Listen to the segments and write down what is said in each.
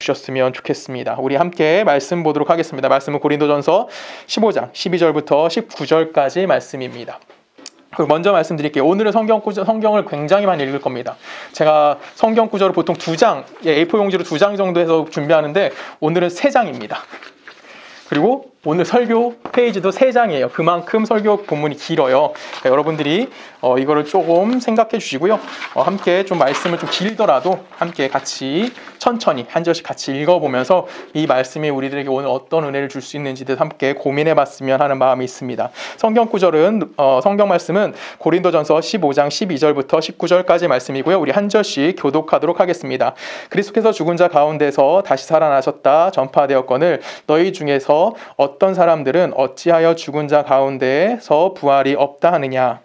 주셨으면 좋겠습니다. 우리 함께 말씀 보도록 하겠습니다. 말씀은 고린도전서 15장 12절부터 19절까지 말씀입니다. 먼저 말씀드릴게요. 오늘은 성경을 굉장히 많이 읽을 겁니다. 제가 성경 구절을 보통 2장, A4 용지로 2장 정도 해서 준비하는데 오늘은 3장입니다. 그리고 오늘 설교 페이지도 3장이에요. 그만큼 설교 본문이 길어요. 그러니까 여러분들이 이거를 조금 생각해 주시고요. 함께 좀 말씀을 좀 길더라도 함께 같이 천천히 한 절씩 같이 읽어보면서 이 말씀이 우리들에게 오늘 어떤 은혜를 줄 수 있는지 함께 고민해 봤으면 하는 마음이 있습니다. 성경 말씀은 고린도전서 15장 12절부터 19절까지 말씀이고요. 우리 한 절씩 교독하도록 하겠습니다. 그리스도께서 죽은 자 가운데서 다시 살아나셨다 전파되었거늘 너희 중에서 어떤 사람들은 어찌하여 죽은 자 가운데서 부활이 없다 하느냐.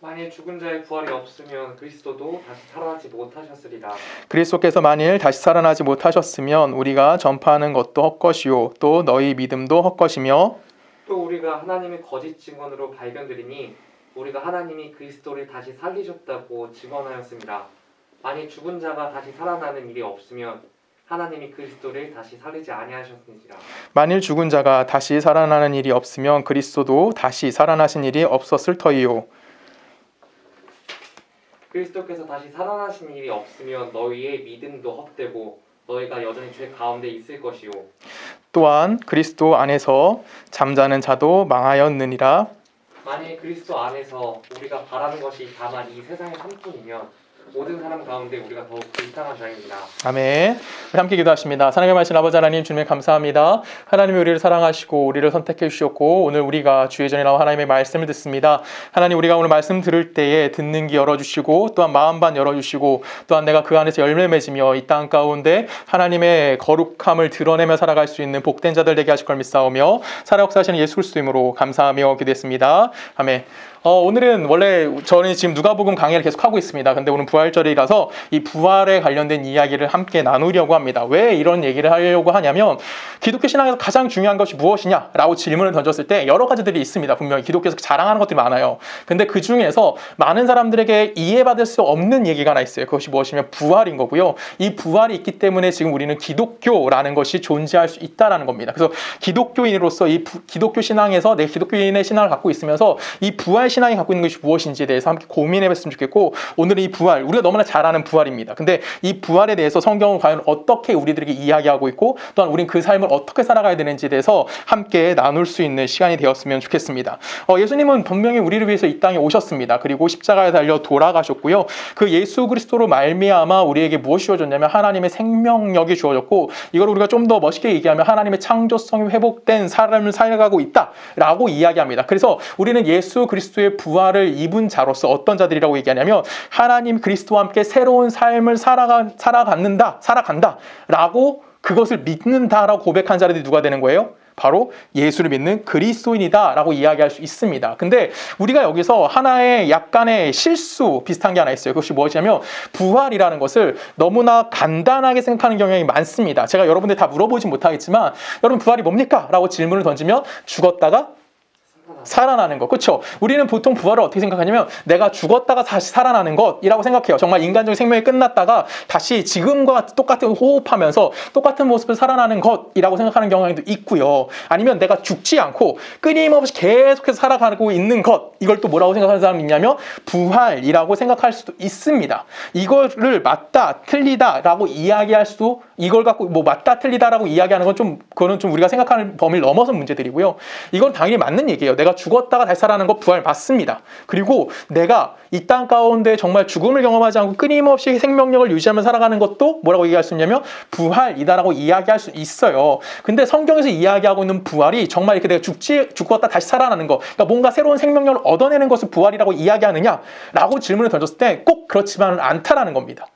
만일 죽은 자의 부활이 없으면 그리스도도 다시 살아나지 못하셨으리라. 그리스도께서 만일 다시 살아나지 못하셨으면 우리가 전파하는 것도 헛것이요 또 너희 믿음도 헛것이며 또 우리가 하나님의 거짓 증언으로 발견되리니 우리가 하나님이 그리스도를 다시 살리셨다고 증언하였습니다. 만일 죽은 자가 다시 살아나는 일이 없으면 하나님이 그리스도를 다시 살리지 아니하셨는지라. 만일 죽은 자가 다시 살아나는 일이 없으면 그리스도도 다시 살아나신 일이 없었을 터이요. 그리스도께서 다시 살아나신 일이 없으면 너희의 믿음도 헛되고 너희가 여전히 죄 가운데 있을 것이요. 또한 그리스도 안에서 잠자는 자도 망하였느니라. 만일 그리스도 안에서 우리가 바라는 것이 다만 이 세상의 삶뿐이면 모든 사람 가운데 우리가 더욱 불쌍한 자입니다. 아멘. 우리 함께 기도하십니다. 사랑의 말씀 아버지 하나님 주님 감사합니다. 하나님이 우리를 사랑하시고 우리를 선택해 주셨고 오늘 우리가 주의 전에 나와 하나님의 말씀을 듣습니다. 하나님 우리가 오늘 말씀 들을 때에 듣는 귀 열어주시고 또한 마음반 열어주시고 또한 내가 그 안에서 열매 맺으며 이 땅 가운데 하나님의 거룩함을 드러내며 살아갈 수 있는 복된 자들 되게 하실 걸 믿사오며 살아 역사하시는 예수 그리스도 이름으로 감사하며 기도했습니다. 아멘. 오늘은 원래 저는 지금 누가복음 강의를 계속 하고 있습니다. 근데 오늘 부활절이라서 이 부활에 관련된 이야기를 함께 나누려고 합니다. 왜 이런 얘기를 하려고 하냐면 기독교 신앙에서 가장 중요한 것이 무엇이냐라고 질문을 던졌을 때 여러 가지들이 있습니다. 분명히 기독교에서 자랑하는 것들이 많아요. 근데 그 중에서 많은 사람들에게 이해받을 수 없는 얘기가 하나 있어요. 그것이 무엇이냐면 부활인 거고요. 이 부활이 있기 때문에 지금 우리는 기독교라는 것이 존재할 수 있다는 겁니다. 그래서 기독교인으로서 이 기독교 신앙에서 내 기독교인의 신앙을 갖고 있으면서 이 부활 신앙이 갖고 있는 것이 무엇인지에 대해서 함께 고민해 봤으면 좋겠고 오늘은 이 부활, 우리가 너무나 잘 아는 부활입니다. 근데 이 부활에 대해서 성경은 과연 어떻게 우리들에게 이야기하고 있고 또한 우리는 그 삶을 어떻게 살아가야 되는지에 대해서 함께 나눌 수 있는 시간이 되었으면 좋겠습니다. 예수님은 분명히 우리를 위해서 이 땅에 오셨습니다. 그리고 십자가에 달려 돌아가셨고요. 그 예수 그리스도로 말미암아 우리에게 무엇이 주어졌냐면 하나님의 생명력이 주어졌고 이걸 우리가 좀 더 멋있게 얘기하면 하나님의 창조성이 회복된 삶을 살아가고 있다라고 이야기합니다. 그래서 우리는 예수 그리스도의 부활을 입은 자로서 어떤 자들이라고 얘기하냐면 하나님 그리스도와 함께 새로운 삶을 살아간다라고 그것을 믿는다라고 고백한 자들이 누가 되는 거예요? 바로 예수를 믿는 그리스도인이다라고 이야기할 수 있습니다. 근데 우리가 여기서 하나의 약간의 실수 비슷한 게 하나 있어요. 그것이 무엇이냐면 부활이라는 것을 너무나 간단하게 생각하는 경향이 많습니다. 제가 여러분들 다 물어보진 못하겠지만 여러분 부활이 뭡니까? 라고 질문을 던지면 죽었다가 살아나는 것. 그렇죠? 우리는 보통 부활을 어떻게 생각하냐면 내가 죽었다가 다시 살아나는 것이라고 생각해요. 정말 인간적인 생명이 끝났다가 다시 지금과 똑같은 호흡하면서 똑같은 모습을 살아나는 것이라고 생각하는 경향도 있고요. 아니면 내가 죽지 않고 끊임없이 계속해서 살아가고 있는 것. 이걸 또 뭐라고 생각하는 사람이 있냐면 부활이라고 생각할 수도 있습니다. 이거를 맞다, 틀리다라고 이야기할 수도 이걸 갖고 뭐 맞다, 틀리다라고 이야기하는 건 그거는 좀 우리가 생각하는 범위를 넘어선 문제들이고요. 이건 당연히 맞는 얘기예요. 내가 죽었다가 다시 살아나는 것 부활 맞습니다. 그리고 내가 이 땅 가운데 정말 죽음을 경험하지 않고 끊임없이 생명력을 유지하며 살아가는 것도 뭐라고 얘기할 수 있냐면 부활이다라고 이야기할 수 있어요. 근데 성경에서 이야기하고 있는 부활이 정말 이렇게 내가 죽었다 다시 살아나는 것, 그러니까 뭔가 새로운 생명력을 얻어내는 것을 부활이라고 이야기하느냐라고 질문을 던졌을 때 꼭 그렇지만은 않다라는 겁니다.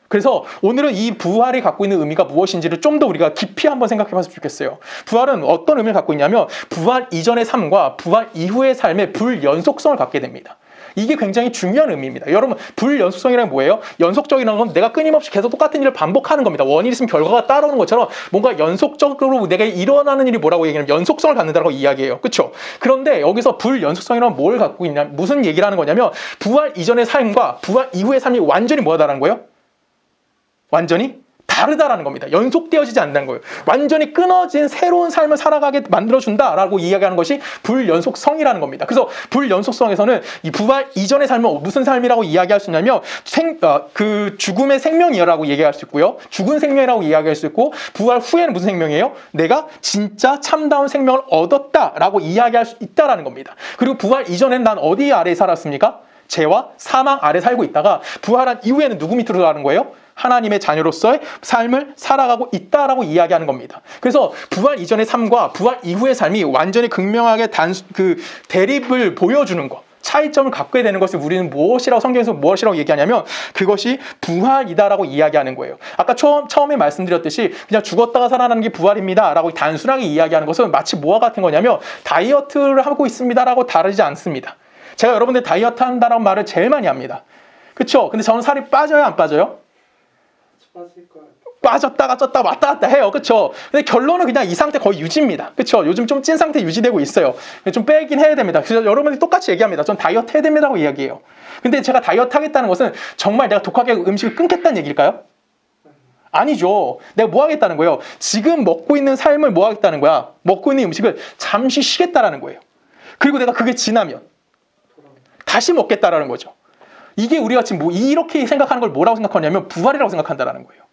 그래서 오늘은 이 부활이 갖고 있는 의미가 무엇인지를 좀 더 우리가 깊이 한번 생각해 봤으면 좋겠어요. 부활은 어떤 의미를 갖고 있냐면 부활 이전의 삶과 부활 이후의 삶의 불연속성을 갖게 됩니다. 이게 굉장히 중요한 의미입니다. 여러분, 불연속성이란 뭐예요? 연속적이라는 건 내가 끊임없이 계속 똑같은 일을 반복하는 겁니다. 원인이 있으면 결과가 따라오는 것처럼 뭔가 연속적으로 내가 일어나는 일이 뭐라고 얘기하냐면 연속성을 갖는다고 이야기해요. 그렇죠? 그런데 여기서 불연속성이란 뭘 갖고 있냐, 무슨 얘기를 하는 거냐면 부활 이전의 삶과 부활 이후의 삶이 완전히 뭐하다라는 거예요? 완전히 다르다라는 겁니다. 연속되어지지 않는다는 거예요. 완전히 끊어진 새로운 삶을 살아가게 만들어준다라고 이야기하는 것이 불연속성이라는 겁니다. 그래서 불연속성에서는 이 부활 이전의 삶은 무슨 삶이라고 이야기할 수 있냐면 그 죽음의 생명이라고 얘기할 수 있고요. 죽은 생명이라고 이야기할 수 있고, 부활 후에는 무슨 생명이에요? 내가 진짜 참다운 생명을 얻었다라고 이야기할 수 있다라는 겁니다. 그리고 부활 이전에는 난 어디 아래에 살았습니까? 죄와 사망 아래 살고 있다가 부활한 이후에는 누구 밑으로 들어가는 거예요? 하나님의 자녀로서의 삶을 살아가고 있다라고 이야기하는 겁니다. 그래서 부활 이전의 삶과 부활 이후의 삶이 완전히 극명하게 대립을 보여주는 것, 차이점을 갖게 되는 것을 우리는 무엇이라고, 성경에서 무엇이라고 얘기하냐면 그것이 부활이다라고 이야기하는 거예요. 아까 처음에 말씀드렸듯이 그냥 죽었다가 살아나는 게 부활입니다 라고 단순하게 이야기하는 것은 마치 뭐와 같은 거냐면 다이어트를 하고 있습니다라고 다르지 않습니다. 제가 여러분들 다이어트 한다는 말을 제일 많이 합니다. 그렇죠? 근데 저는 살이 빠져요, 안 빠져요? 빠질 거예요. 빠졌다가 쪘다 왔다 갔다 해요. 그렇죠? 근데 결론은 그냥 이 상태 거의 유지입니다. 그렇죠? 요즘 좀 찐 상태 유지되고 있어요. 좀 빼긴 해야 됩니다. 그래서 여러분들이 똑같이 얘기합니다. 전 다이어트 해야 됩니다라고 이야기해요. 근데 제가 다이어트 하겠다는 것은 정말 내가 독하게 음식을 끊겠다는 얘기일까요? 아니죠. 내가 뭐 하겠다는 거예요? 지금 먹고 있는 삶을 뭐 하겠다는 거야? 먹고 있는 음식을 잠시 쉬겠다라는 거예요. 그리고 내가 그게 지나면 다시 먹겠다라는 거죠. 이게 우리가 지금 이렇게 생각하는 걸 뭐라고 생각하냐면 부활이라고 생각한다라는 거예요.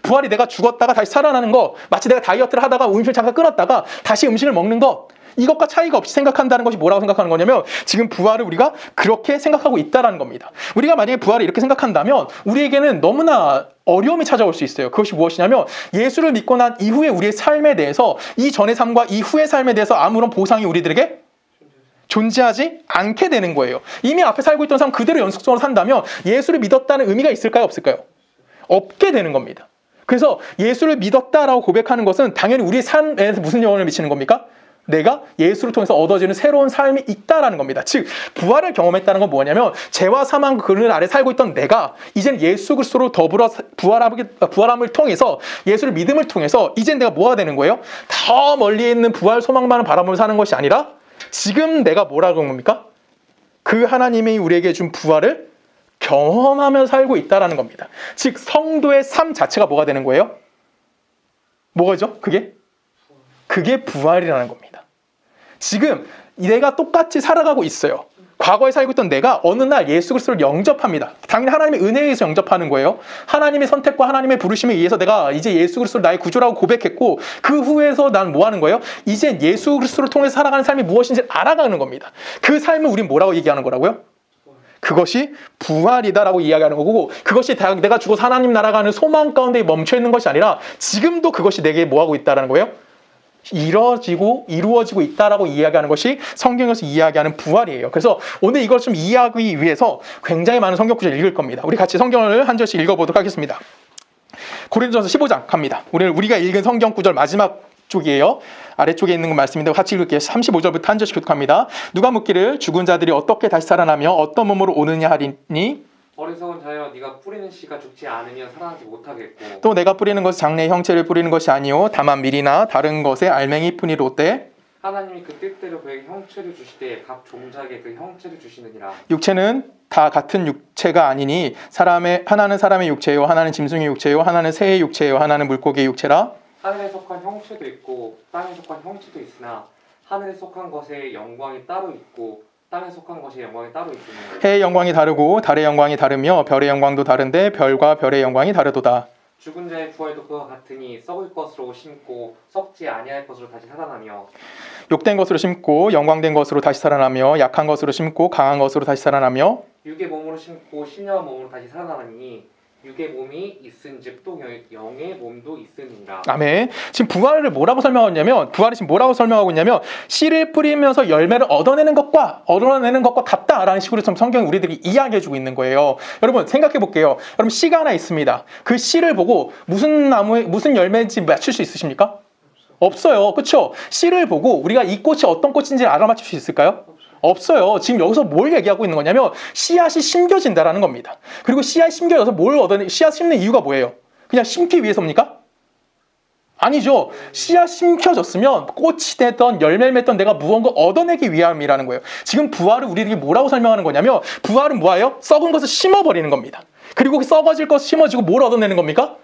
부활이 내가 죽었다가 다시 살아나는 거, 마치 내가 다이어트를 하다가 음식을 잠깐 끊었다가 다시 음식을 먹는 것, 이것과 차이가 없이 생각한다는 것이 뭐라고 생각하는 거냐면 지금 부활을 우리가 그렇게 생각하고 있다라는 겁니다. 우리가 만약에 부활을 이렇게 생각한다면 우리에게는 너무나 어려움이 찾아올 수 있어요. 그것이 무엇이냐면 예수를 믿고 난 이후에 우리의 삶에 대해서, 이전의 삶과 이후의 삶에 대해서 아무런 보상이 우리들에게 존재하지 않게 되는 거예요. 이미 앞에 살고 있던 삶 그대로 연속적으로 산다면 예수를 믿었다는 의미가 있을까요, 없을까요? 없게 되는 겁니다. 그래서 예수를 믿었다라고 고백하는 것은 당연히 우리의 삶에 무슨 영향을 미치는 겁니까? 내가 예수를 통해서 얻어지는 새로운 삶이 있다라는 겁니다. 즉 부활을 경험했다는 건 뭐냐면 죄와 사망 그늘 아래 살고 있던 내가 이제는 예수 그리스도로 더불어 부활함을 통해서, 예수를 믿음을 통해서 이제는 내가 뭐가 되는 거예요? 더 멀리 있는 부활 소망만을 바라보며 사는 것이 아니라 지금 내가 뭐라고 하는 겁니까? 그 하나님이 우리에게 준 부활을 경험하며 살고 있다는 겁니다. 즉 성도의 삶 자체가 뭐가 되는 거예요? 뭐가죠? 그게 부활이라는 겁니다. 지금 내가 똑같이 살아가고 있어요. 과거에 살고 있던 내가 어느 날 예수 그리스도를 영접합니다. 당연히 하나님의 은혜에 의해서 영접하는 거예요. 하나님의 선택과 하나님의 부르심에 의해서 내가 이제 예수 그리스도를 나의 구주라고 고백했고, 그 후에서 난 뭐 하는 거예요? 이제 예수 그리스도를 통해서 살아가는 삶이 무엇인지 알아가는 겁니다. 그 삶을 우린 뭐라고 얘기하는 거라고요? 그것이 부활이다라고 이야기하는 거고, 그것이 내가 죽어서 하나님 나라 가는 소망 가운데 멈춰 있는 것이 아니라 지금도 그것이 내게 뭐하고 있다는 거예요? 이루어지고 있다라고 이야기하는 것이 성경에서 이야기하는 부활이에요. 그래서 오늘 이걸 좀 이해하기 위해서 굉장히 많은 성경 구절을 읽을 겁니다. 우리 같이 성경을 한 절씩 읽어보도록 하겠습니다. 고린도전서 15장 갑니다. 우리가 읽은 성경 구절 마지막 쪽이에요. 아래쪽에 있는 건 말씀인데 같이 읽을게요. 35절부터 한 절씩 교독합니다. 누가 묻기를 죽은 자들이 어떻게 다시 살아나며 어떤 몸으로 오느냐 하리니, 어리석은 자여, 네가 뿌리는 씨가 죽지 않으면 살아나지 못하겠고, 또 내가 뿌리는 것은 장래의 형체를 뿌리는 것이 아니요 다만 밀이나 다른 것의 알맹이 뿐이로되 하나님이 그 뜻대로 그에게 형체를 주시되 각 종자에게 그 형체를 주시느니라. 육체는 다 같은 육체가 아니니 하나는 사람의 육체요, 하나는 짐승의 육체요, 하나는 새의 육체요, 하나는 물고기의 육체라. 하늘에 속한 형체도 있고 땅에 속한 형체도 있으나 하늘에 속한 것의 영광이 따로 있고 땅에 속한 것의 영광이 따로 있으니 해의 영광이 다르고 달의 영광이 다르며 별의 영광도 다른데 별과 별의 영광이 다르도다. 죽은 자의 부활도 그와 같으니 썩을 것으로 심고 썩지 아니할 것으로 다시 살아나며, 욕된 것으로 심고 영광된 것으로 다시 살아나며, 약한 것으로 심고 강한 것으로 다시 살아나며, 육의 몸으로 심고 신령한 몸으로 다시 살아나니 육의 몸이 있은즉 또 영의 몸도 있으니라. 아멘. 지금 부활을 뭐라고 설명하냐면, 부활이 지금 뭐라고 설명하고 있냐면 씨를 뿌리면서 열매를 얻어내는 것과 같다라는 식으로 좀 성경이 우리들이 이야기해주고 있는 거예요. 여러분 생각해 볼게요. 여러분 씨가 하나 있습니다. 그 씨를 보고 무슨 나무에 무슨 열매인지 맞출 수 있으십니까? 없어요. 그렇죠? 씨를 보고 우리가 이 꽃이 어떤 꽃인지 알아맞힐 수 있을까요? 없어요. 지금 여기서 뭘 얘기하고 있는 거냐면 씨앗이 심겨진다라는 겁니다. 그리고 씨앗이 심겨져서 씨앗 심는 이유가 뭐예요? 그냥 심기 위해서입니까? 아니죠. 씨앗 심겨졌으면 꽃이 됐던 열매를 맺던 내가 무언가 얻어내기 위함이라는 거예요. 지금 부활을 우리들이 뭐라고 설명하는 거냐면 부활은 뭐예요? 썩은 것을 심어버리는 겁니다. 그리고 썩어질 것을 심어지고 뭘 얻어내는 겁니까?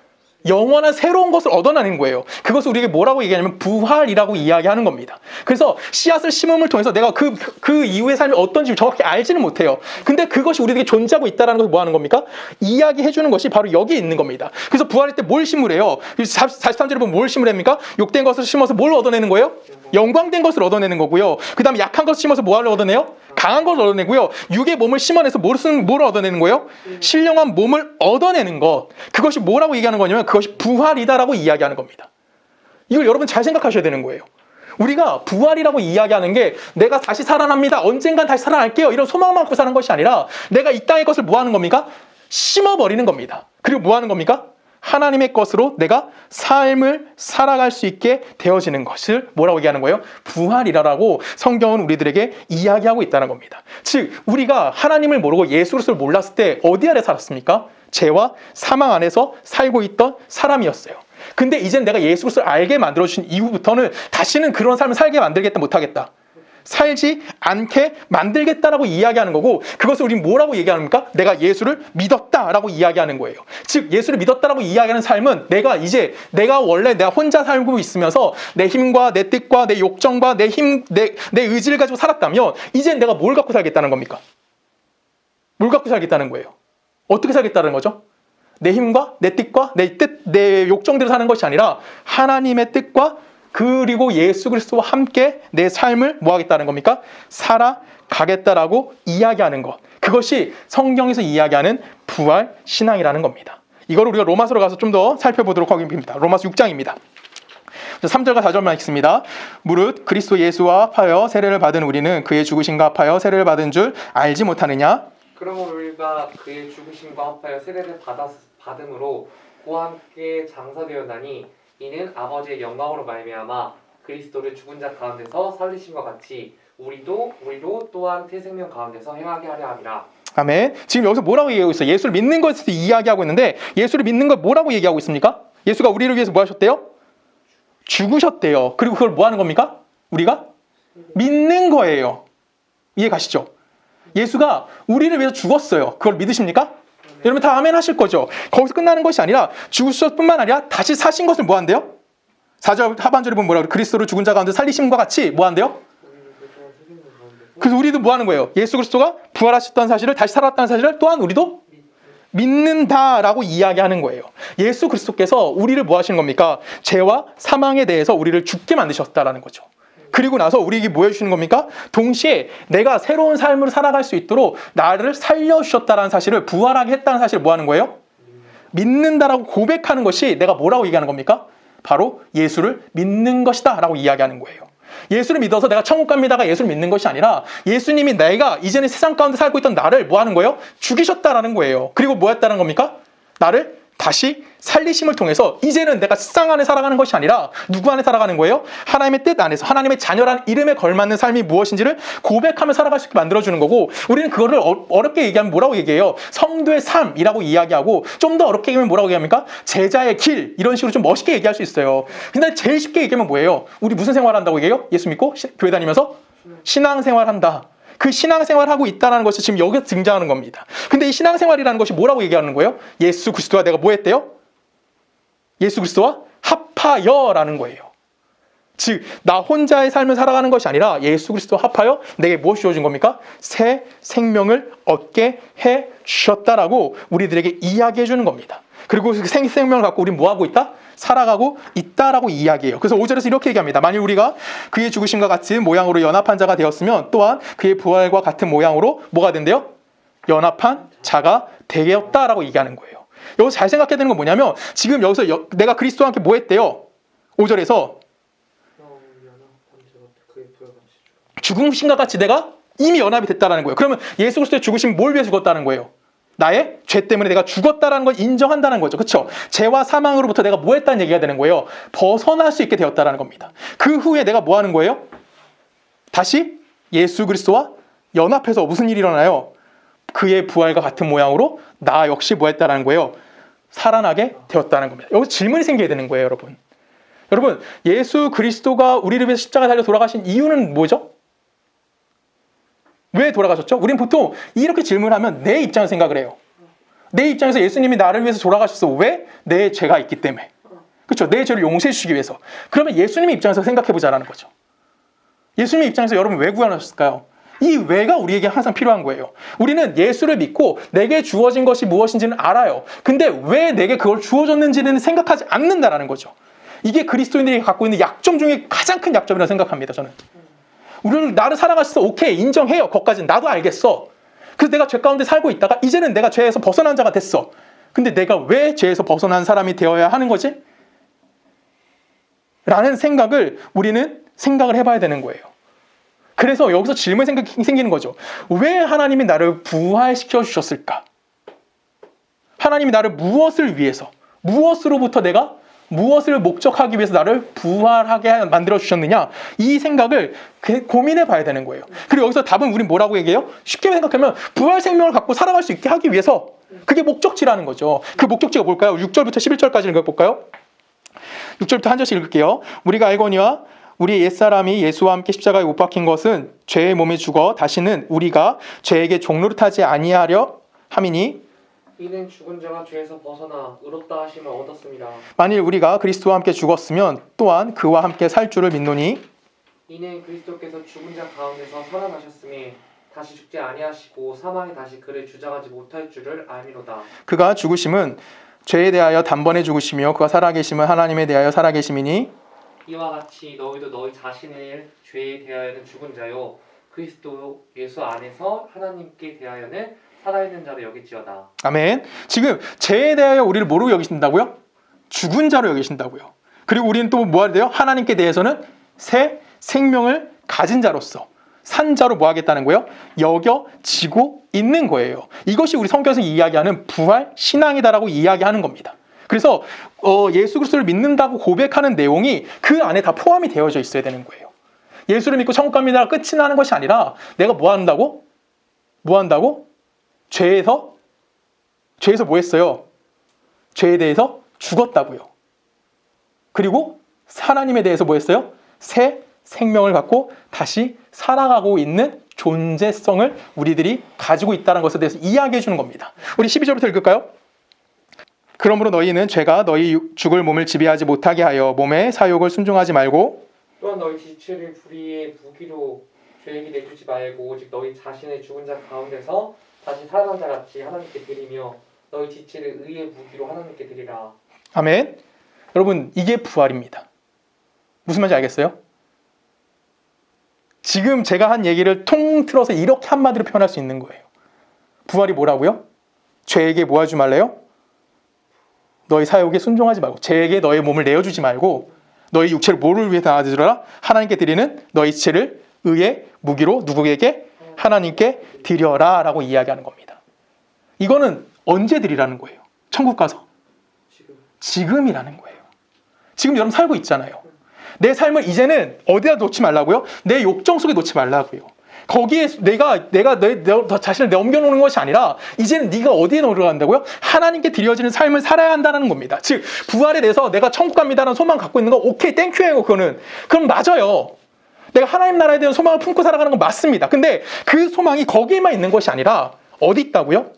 영원한 새로운 것을 얻어내는 거예요. 그것을 우리에게 뭐라고 얘기하냐면 부활이라고 이야기하는 겁니다. 그래서 씨앗을 심음을 통해서 내가 그 이후의 삶이 어떤지 정확히 알지는 못해요. 근데 그것이 우리에게 존재하고 있다는 것을 뭐 하는 겁니까? 이야기해 주는 것이 바로 여기에 있는 겁니다. 그래서 부활할 때 뭘 심으래요? 43절에 보면 뭘 심으랍니까? 욕된 것을 심어서 뭘 얻어내는 거예요? 영광된 것을 얻어내는 거고요. 그 다음에 약한 것을 심어서 뭐를 얻어내요? 강한 것을 얻어내고요. 육의 몸을 심어내서 뭘 얻어내는 거예요? 신령한 몸을 얻어내는 것. 그것이 뭐라고 얘기하는 거냐면 그것이 부활이다라고 이야기하는 겁니다. 이걸 여러분 잘 생각하셔야 되는 거예요. 우리가 부활이라고 이야기하는 게 내가 다시 살아납니다. 언젠간 다시 살아날게요. 이런 소망만 갖고 사는 것이 아니라 내가 이 땅의 것을 뭐 하는 겁니까? 심어버리는 겁니다. 그리고 뭐 하는 겁니까? 하나님의 것으로 내가 삶을 살아갈 수 있게 되어지는 것을 뭐라고 얘기하는 거예요? 부활이라고 성경은 우리들에게 이야기하고 있다는 겁니다. 즉 우리가 하나님을 모르고 예수 그리스도를 몰랐을 때 어디 아래 살았습니까? 죄와 사망 안에서 살고 있던 사람이었어요. 근데 이제는 내가 예수 그리스도를 알게 만들어주신 이후부터는 다시는 그런 삶을 살게 만들겠다 못하겠다. 살지 않게 만들겠다라고 이야기하는 거고 그것을 우리는 뭐라고 얘기합니까? 내가 예수를 믿었다라고 이야기하는 거예요. 즉 예수를 믿었다라고 이야기하는 삶은 내가 원래 내가 혼자 살고 있으면서 내 힘과 내 뜻과 내 욕정과 내 의지를 가지고 살았다면 이제는 내가 뭘 갖고 살겠다는 겁니까? 뭘 갖고 살겠다는 거예요? 어떻게 살겠다는 거죠? 내 힘과 내 뜻과 내 욕정대로 사는 것이 아니라 하나님의 뜻과 그리고 예수 그리스도와 함께 내 삶을 뭐 하겠다는 겁니까? 살아가겠다라고 이야기하는 것. 그것이 성경에서 이야기하는 부활 신앙이라는 겁니다. 이걸 우리가 로마서로 가서 좀 더 살펴보도록 하겠습니다. 로마서 6장입니다. 3절과 4절만 읽습니다. 무릇 그리스도 예수와 합하여 세례를 받은 우리는 그의 죽으심과 합하여 세례를 받은 줄 알지 못하느냐? 그러므로 우리가 그의 죽으심과 합하여 세례를 받음으로 그와 함께 장사되었나니 이는 아버지의 영광으로 말미암아 그리스도를 죽은 자 가운데서 살리심과 같이 우리도 또한 새 생명 가운데서 행하게 하려 함이라. 아멘. 지금 여기서 뭐라고 얘기하고 있어요? 예수를 믿는 것을 이야기하고 있는데 예수를 믿는 걸 뭐라고 얘기하고 있습니까? 예수가 우리를 위해서 뭐 하셨대요? 죽으셨대요. 그리고 그걸 뭐 하는 겁니까? 우리가 믿는 거예요. 이해 가시죠? 예수가 우리를 위해서 죽었어요. 그걸 믿으십니까? 여러분 다 아멘 하실 거죠? 거기서 끝나는 것이 아니라 죽으셨뿐만 아니라 다시 사신 것을 뭐 한대요? 4절 하반절에 보면 뭐라고 그리스도를 죽은 자 가운데 살리심과 같이 뭐 한대요? 그래서 우리도 뭐 하는 거예요? 예수 그리스도가 부활하셨다는 사실을 다시 살았다는 사실을 또한 우리도 믿는다라고 이야기하는 거예요. 예수 그리스도께서 우리를 뭐 하시는 겁니까? 죄와 사망에 대해서 우리를 죽게 만드셨다라는 거죠. 그리고 나서 우리에게 뭐 해주시는 겁니까? 동시에 내가 새로운 삶을 살아갈 수 있도록 나를 살려주셨다는 사실을 부활하게 했다는 사실을 뭐 하는 거예요? 믿는다라고 고백하는 것이 내가 뭐라고 얘기하는 겁니까? 바로 예수를 믿는 것이다 라고 이야기하는 거예요. 예수를 믿어서 내가 천국 갑니다가 예수를 믿는 것이 아니라 예수님이 내가 이전에 세상 가운데 살고 있던 나를 뭐 하는 거예요? 죽이셨다라는 거예요. 그리고 뭐 했다는 겁니까? 나를 다시 살리심을 통해서 이제는 내가 세상 안에 살아가는 것이 아니라 누구 안에 살아가는 거예요? 하나님의 뜻 안에서 하나님의 자녀라는 이름에 걸맞는 삶이 무엇인지를 고백하며 살아갈 수 있게 만들어주는 거고 우리는 그거를 어렵게 얘기하면 뭐라고 얘기해요? 성도의 삶이라고 이야기하고 좀 더 어렵게 얘기하면 뭐라고 얘기합니까? 제자의 길 이런 식으로 좀 멋있게 얘기할 수 있어요. 근데 제일 쉽게 얘기하면 뭐예요? 우리 무슨 생활한다고 얘기해요? 예수 믿고 교회 다니면서 신앙생활한다. 그 신앙생활하고 있다는 것이 지금 여기서 등장하는 겁니다. 근데 이 신앙생활이라는 것이 뭐라고 얘기하는 거예요? 예수 그리스도와 내가 뭐 했대요? 예수 그리스도와 합하여라는 거예요. 즉 나 혼자의 삶을 살아가는 것이 아니라 예수 그리스도와 합하여 내게 무엇이 주어진 겁니까? 새 생명을 얻게 해 주셨다라고 우리들에게 이야기해 주는 겁니다. 그리고 그 생명을 갖고 우리는 뭐 하고 있다? 살아가고 있다라고 이야기해요. 그래서 5절에서 이렇게 얘기합니다. 만일 우리가 그의 죽으심과 같은 모양으로 연합한 자가 되었으면 또한 그의 부활과 같은 모양으로 뭐가 된대요? 연합한 자가 되었다라고 얘기하는 거예요. 여기서 잘 생각해야 되는 건 뭐냐면 지금 여기서 내가 그리스도와 함께 뭐 했대요? 5절에서 죽으심과 같이 내가 이미 연합이 됐다라는 거예요. 그러면 예수 그리스도의 죽으심 뭘 위해 죽었다는 거예요? 나의 죄 때문에 내가 죽었다라는 걸 인정한다는 거죠. 그렇죠? 죄와 사망으로부터 내가 뭐 했다는 얘기가 되는 거예요. 벗어날 수 있게 되었다라는 겁니다. 그 후에 내가 뭐 하는 거예요? 다시 예수 그리스도와 연합해서 무슨 일이 일어나요? 그의 부활과 같은 모양으로 나 역시 뭐 했다라는 거예요? 살아나게 되었다는 겁니다. 여기서 질문이 생겨야 되는 거예요, 여러분. 여러분, 예수 그리스도가 우리를 위해서 십자가 달려 돌아가신 이유는 뭐죠? 왜 돌아가셨죠? 우리는 보통 이렇게 질문하면 내 입장을 생각을 해요. 내 입장에서 예수님이 나를 위해서 돌아가셨어. 왜? 내 죄가 있기 때문에. 그렇죠? 내 죄를 용서해 주시기 위해서. 그러면 예수님의 입장에서 생각해 보자라는 거죠. 예수님의 입장에서 여러분 왜 구원하셨을까요? 이 왜가 우리에게 항상 필요한 거예요. 우리는 예수를 믿고 내게 주어진 것이 무엇인지는 알아요. 근데 왜 내게 그걸 주어졌는지는 생각하지 않는다라는 거죠. 이게 그리스도인들이 갖고 있는 약점 중에 가장 큰 약점이라고 생각합니다. 저는. 우리를 나를 사랑하셔서 오케이 인정해요. 거기까지는 나도 알겠어. 그래서 내가 죄 가운데 살고 있다가 이제는 내가 죄에서 벗어난 자가 됐어. 근데 내가 왜 죄에서 벗어난 사람이 되어야 하는 거지? 라는 생각을 우리는 생각을 해봐야 되는 거예요. 그래서 여기서 질문이 생기는 거죠. 왜 하나님이 나를 부활시켜 주셨을까? 하나님이 나를 무엇을 위해서, 무엇으로부터 내가 무엇을 목적하기 위해서 나를 부활하게 만들어 주셨느냐? 이 생각을 고민해 봐야 되는 거예요. 그리고 여기서 답은 우린 뭐라고 얘기해요? 쉽게 생각하면 부활 생명을 갖고 살아갈 수 있게 하기 위해서 그게 목적지라는 거죠. 그 목적지가 뭘까요? 6절부터 11절까지 읽어볼까요? 6절부터 한 절씩 읽을게요. 우리가 알거니와 우리 옛사람이 예수와 함께 십자가에 못 박힌 것은 죄의 몸에 죽어 다시는 우리가 죄에게 종노릇하지 아니하려 함이니 이는 죽은 자가 죄에서 벗어나 의롭다 하심을 얻었습니다. 만일 우리가 그리스도와 함께 죽었으면 또한 그와 함께 살 줄을 믿노니 이는 그리스도께서 죽은 자 가운데서 살아나셨음에 다시 죽지 아니하시고 사망이 다시 그를 주장하지 못할 줄을 알미로다. 그가 죽으심은 죄에 대하여 단번에 죽으시며 그가 살아계심은 하나님에 대하여 살아계심이니 이와 같이 너희도 너희 자신을 죄에 대하여는 죽은 자요 그리스도 예수 안에서 하나님께 대하여는 살아있는 자로 여기지어다. 아멘. 지금 죄에 대하여 우리를 뭐로 여기신다고요? 죽은 자로 여기신다고요. 그리고 우리는 또 뭐 해야 돼요? 하나님께 대해서는 새 생명을 가진 자로서 산 자로 뭐 하겠다는 거예요? 여겨지고 있는 거예요. 이것이 우리 성경에서 이야기하는 부활 신앙이다라고 이야기하는 겁니다. 그래서 예수 그리스도를 믿는다고 고백하는 내용이 그 안에 다 포함이 되어져 있어야 되는 거예요. 예수를 믿고 천국 갑니다 끝이 나는 것이 아니라 내가 뭐 한다고? 뭐 한다고? 죄에서 뭐 했어요? 죄에 대해서 죽었다고요. 그리고 하나님에 대해서 뭐 했어요? 새 생명을 갖고 다시 살아가고 있는 존재성을 우리들이 가지고 있다는 것에 대해서 이야기해 주는 겁니다. 우리 12절부터 읽을까요? 그러므로 너희는 죄가 너희 죽을 몸을 지배하지 못하게 하여 몸의 사욕을 순종하지 말고 또한 너희 지체를 불의의 무기로 죄에게 내주지 말고 오직 너희 자신의 죽은 자 가운데서 다시 살아난 자 같이 하나님께 드리며 너희 지체를 의의 무기로 하나님께 드리라. 아멘. 여러분 이게 부활입니다. 무슨 말인지 알겠어요? 지금 제가 한 얘기를 통틀어서 이렇게 한마디로 표현할 수 있는 거예요. 부활이 뭐라고요? 죄에게 뭐 하지 말래요? 너희 사욕에 순종하지 말고 죄에게 너의 몸을 내어주지 말고 너희 육체를 뭐를 위해 나아드리라? 하나님께 드리는 너희 지체를 의의 무기로 누구에게? 하나님께 드려라 라고 이야기하는 겁니다. 이거는 언제 드리라는 거예요? 천국 가서? 지금이라는 거예요. 지금 여러분 살고 있잖아요. 내 삶을 이제는 어디다 놓지 말라고요? 내 욕정 속에 놓지 말라고요. 거기에 내가 내 자신을 넘겨놓는 것이 아니라 이제는 네가 어디에 넣으려고 하나님께 드려지는 삶을 살아야 한다는 겁니다. 즉 부활에 대해서 내가 천국 갑니다라는 소망 갖고 있는 거 오케이 땡큐예요. 그거는 그럼 맞아요. 내가 하나님 나라에 대한 소망을 품고 살아가는 건 맞습니다. 근데 그 소망이 거기에만 있는 것이 아니라 어디 있다고요?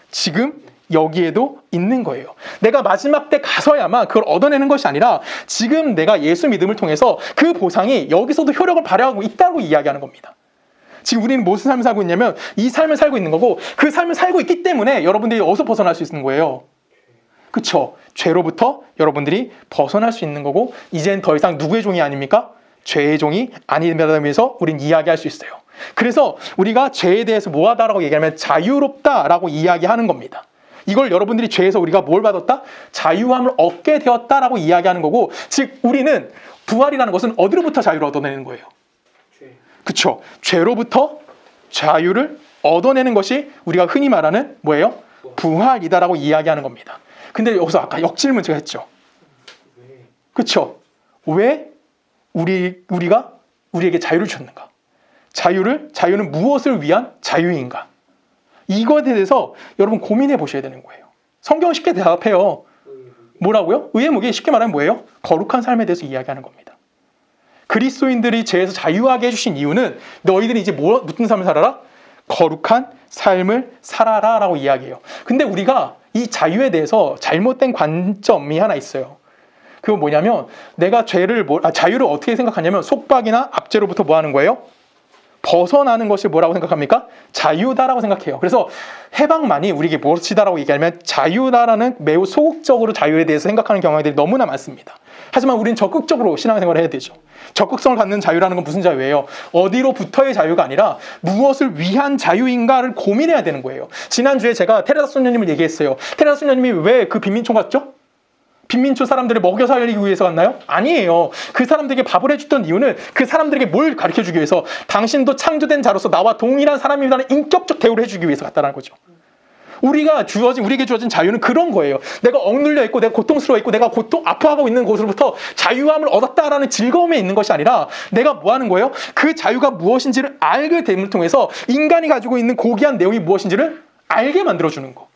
지금 여기에도 있는 거예요. 내가 마지막 때 가서야만 그걸 얻어내는 것이 아니라 지금 내가 예수 믿음을 통해서 그 보상이 여기서도 효력을 발휘하고 있다고 이야기하는 겁니다. 지금 우리는 무슨 삶을 살고 있냐면 이 삶을 살고 있는 거고 그 삶을 살고 있기 때문에 여러분들이 어디서 벗어날 수 있는 거예요? 그쵸? 죄로부터 여러분들이 벗어날 수 있는 거고 이젠 더 이상 누구의 종이 아닙니까? 죄의 종이 아니면서 우린 이야기할 수 있어요. 그래서 우리가 죄에 대해서 뭐하다라고 얘기하면 자유롭다라고 이야기하는 겁니다. 이걸 여러분들이 죄에서 우리가 뭘 받았다? 자유함을 얻게 되었다라고 이야기하는 거고 즉 우리는 부활이라는 것은 어디로부터 자유를 얻어내는 거예요? 그쵸? 죄로부터 자유를 얻어내는 것이 우리가 흔히 말하는 뭐예요? 부활이다라고 이야기하는 겁니다. 근데 여기서 아까 역질문 제가 했죠. 그쵸? 왜 우리가 우리에게 자유를 주셨는가? 자유는 무엇을 위한 자유인가? 이거에 대해서 여러분 고민해 보셔야 되는 거예요. 성경은 쉽게 대답해요. 뭐라고요? 의의 무기 쉽게 말하면 뭐예요? 거룩한 삶에 대해서 이야기하는 겁니다. 그리스도인들이 죄에서 자유하게 해주신 이유는 너희들이 이제 무슨 삶을 살아라? 거룩한 삶을 살아라 라고 이야기해요. 근데 우리가 이 자유에 대해서 잘못된 관점이 하나 있어요. 그건 뭐냐면 내가 자유를 어떻게 생각하냐면 속박이나 압제로부터 뭐 하는 거예요? 벗어나는 것을 뭐라고 생각합니까? 자유다라고 생각해요. 그래서 해방만이 우리에게 무엇이다라고 얘기하면 자유다라는 매우 소극적으로 자유에 대해서 생각하는 경향들이 너무나 많습니다. 하지만 우리는 적극적으로 신앙생활을 해야 되죠. 적극성을 갖는 자유라는 건 무슨 자유예요? 어디로부터의 자유가 아니라 무엇을 위한 자유인가를 고민해야 되는 거예요. 지난주에 제가 테레사 소녀님을 얘기했어요. 테레사 소녀님이 왜 그 빈민촌 갔죠? 빈민촌 사람들을 먹여 살리기 위해서 갔나요? 아니에요. 그 사람들에게 밥을 해줬던 이유는 그 사람들에게 뭘 가르쳐주기 위해서 당신도 창조된 자로서 나와 동일한 사람이라는 인격적 대우를 해주기 위해서 갔다는 거죠. 우리에게 주어진 자유는 그런 거예요. 내가 억눌려 있고 내가 고통스러워 있고 내가 아파하고 있는 곳으로부터 자유함을 얻었다라는 즐거움에 있는 것이 아니라 내가 뭐 하는 거예요? 그 자유가 무엇인지를 알게 됨을 통해서 인간이 가지고 있는 고귀한 내용이 무엇인지를 알게 만들어주는 거.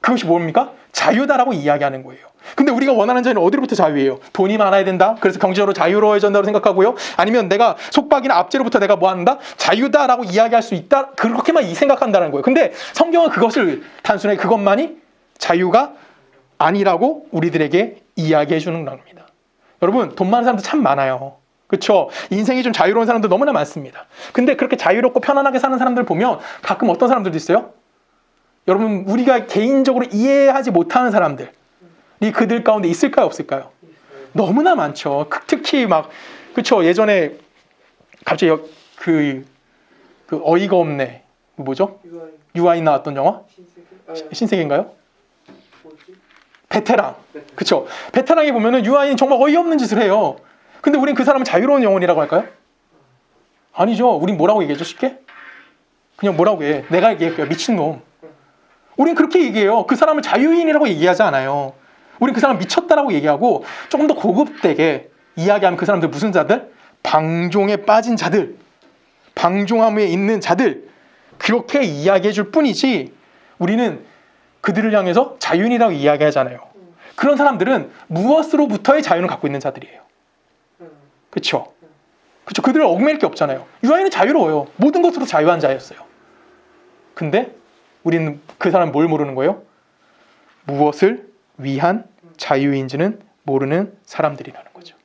그것이 뭡니까? 자유다라고 이야기하는 거예요. 근데 우리가 원하는 자유는 어디로부터 자유예요? 돈이 많아야 된다. 그래서 경제적으로 자유로워진다고 생각하고요. 아니면 내가 속박이나 압제로부터 내가 뭐 한다? 자유다라고 이야기할 수 있다. 그렇게만 생각한다는 거예요. 근데 성경은 그것을 단순하게 그것만이 자유가 아니라고 우리들에게 이야기해 주는 겁니다. 여러분, 돈 많은 사람들 참 많아요. 그렇죠? 인생이 좀 자유로운 사람들 너무나 많습니다. 근데 그렇게 자유롭고 편안하게 사는 사람들 보면 가끔 어떤 사람들도 있어요? 여러분, 우리가 개인적으로 이해하지 못하는 사람들이 그들 가운데 있을까요, 없을까요? 너무나 많죠. 특히 그쵸? 예전에 갑자기 그 어이가 없네. 뭐죠? 유아인 나왔던 영화? 신세계인가요? 베테랑. 그쵸? 베테랑에 보면은 유아인이 정말 어이없는 짓을 해요. 근데 우린 그 사람을 자유로운 영혼이라고 할까요? 아니죠. 우린 뭐라고 얘기하죠, 쉽게? 그냥 뭐라고 해. 내가 얘기할게요. 미친놈. 우린 그렇게 얘기해요. 그 사람을 자유인이라고 얘기하지 않아요. 우린 그 사람 미쳤다라고 얘기하고 조금 더 고급되게 이야기하면 그 사람들 무슨 자들? 방종에 빠진 자들, 방종함에 있는 자들, 그렇게 이야기해 줄 뿐이지 우리는 그들을 향해서 자유인이라고 이야기하잖아요. 그런 사람들은 무엇으로부터의 자유를 갖고 있는 자들이에요. 그렇죠? 그렇죠. 그들을 얽매일 게 없잖아요. 유아인은 자유로워요. 모든 것으로 자유한 자였어요. 근데 우리는 그 사람 뭘 모르는 거예요? 무엇을 위한 자유인지는 모르는 사람들이라는 거죠.